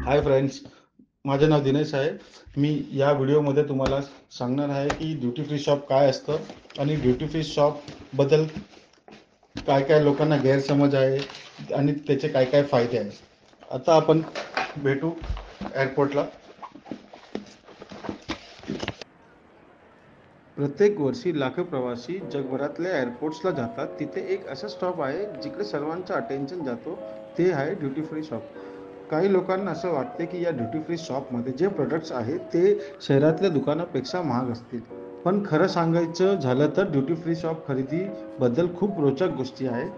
Hi friends, माझे नाव दिनेश आहे। मी या व्हिडिओमध्ये तुम्हाला सांगणार आहे की ड्युटी फ्री शॉप काय असतं आणि ड्युटी फ्री शॉप बद्दल काय काय लोकांना गैरसमज आहे आणि त्याचे काय काय फायदे आहेत। आता आपण भेटू एअरपोर्टला। प्रत्येक वर्षी लाखो प्रवासी जगभरातल्या एअरपोर्ट्सला जातात। तिथे एक असा स्टॉप आहे जिकडे सर्वांचं अटेन्शन जातो, ते आहे ड्युटी फ्री शॉप। काही लोकांना असं वाटते की या ड्युटी फ्री शॉपमध्ये जे प्रोडक्ट्स आहेत ते शहरातल्या दुकानापेक्षा महाग असतील, पण खरं सांगायचं झालं तर ड्युटी फ्री शॉप खरेदीबद्दल खूप रोचक गोष्टी आहे।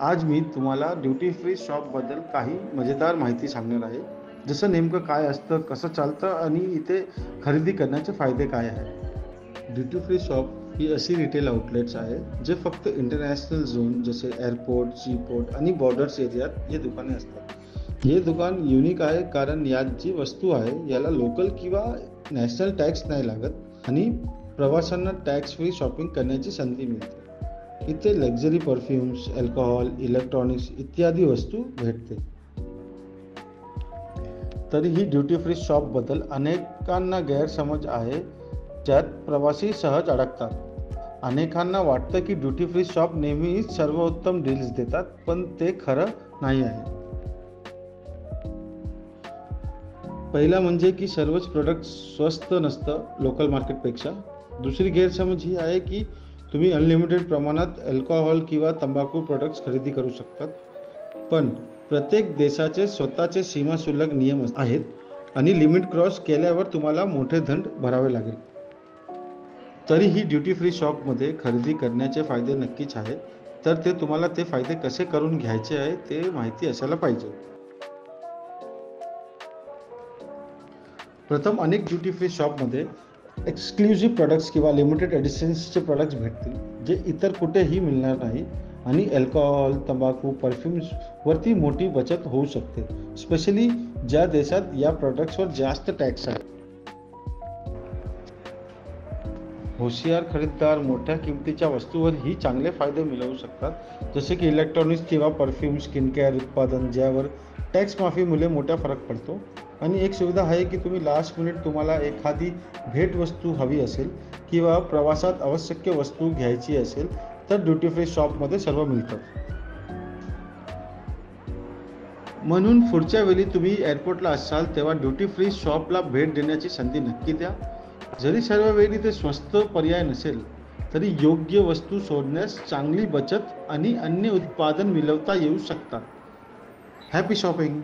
आज मी तुम्हाला ड्युटी फ्री शॉपबद्दल काही मजेदार माहिती सांगणार आहे, जसं नेमकं काय असतं, कसं चालतं आणि इथे खरेदी करण्याचे फायदे काय आहेत। ड्युटी फ्री शॉप ही अशी रिटेल आउटलेट्स आहे जे फक्त इंटरनॅशनल झोन जसे एअरपोर्ट, सीपोर्ट आणि बॉर्डर्स एरियात हे दुकाने असतात। हे दुकान युनिक आहे कारण यात जी वस्तू आहे याला लोकल किंवा नॅशनल टॅक्स नाही लागत आणि प्रवाशांना टॅक्स फ्री शॉपिंग करण्याची संधी मिळते। इथे लक्झरी परफ्यूम्स, अल्कोहोल, इलेक्ट्रॉनिक्स इत्यादी वस्तू भेटते। तरीही ड्युटी फ्री शॉपबद्दल अनेकांना गैरसमज आहे, ज्यात प्रवासी सहज अडकतात। अनेकांना वाटतं की ड्युटी फ्री शॉप नेहमीच सर्वोत्तम डील्स देतात, पण ते खरं नाही आहे। पहिला म्हणजे की सर्वच प्रोडक्ट स्वस्त नसतं लोकल मार्केटपेक्षा। दुसरी गैरसमज ही आहे की तुम्ही अनलिमिटेड प्रमाणात अल्कोहोल किंवा तंबाखू प्रोडक्ट्स खरेदी करू शकतात, पण प्रत्येक देशाचे स्वतःचे सीमा शुल्क नियम आहेत आणि लिमिट क्रॉस केल्यावर तुम्हाला मोठे दंड भरावे लागेल। तरीही ड्युटी फ्री शॉपमध्ये खरेदी करण्याचे फायदे नक्कीच आहेत, तर ते तुम्हाला ते फायदे कसे करून घ्यायचे आहे ते माहिती असायला पाहिजे। प्रथम, अनेक ड्युटी फ्री शॉपमध्ये एक्सक्लुझिव्ह प्रोडक्ट्स किंवा लिमिटेड एडिशन्सचे प्रोडक्ट्स भेटतील, जे इतर कुठेही मिळणार नाही आणि अल्कोहोल, तंबाखू, परफ्यूम्सवरती मोठी बचत होऊ शकते, स्पेशली ज्या देशात या प्रोडक्ट्सवर जास्त टॅक्स आहे। होशियार खरेदीदार मोठ्या किमतीच्या वस्तूवरही चांगले फायदे मिळवू शकतात, जसे की इलेक्ट्रॉनिक्स किंवा परफ्यूम, स्किन केअर उत्पादन ज्यावर टॅक्स माफीमुळे मोठा फरक पडतो। आणि एक सुविधा आहे की तुम्ही लास्ट मिनिट तुम्हाला एखादी भेटवस्तू हवी असेल किंवा प्रवासात आवश्यक वस्तू घ्यायची असेल तर ड्युटी फ्री शॉपमध्ये सर्व मिळतं। म्हणून पुढच्या वेळी तुम्ही एअरपोर्टला असाल तेव्हा ड्युटी फ्री शॉपला भेट देण्याची संधी नक्की द्या। जरी सर्व वेळी ते स्वस्त पर्याय नसेल, तरी योग्य वस्तू शोधण्यास चांगली बचत आणि अन्य उत्पादन मिळवता येऊ शकतात। Happy shopping!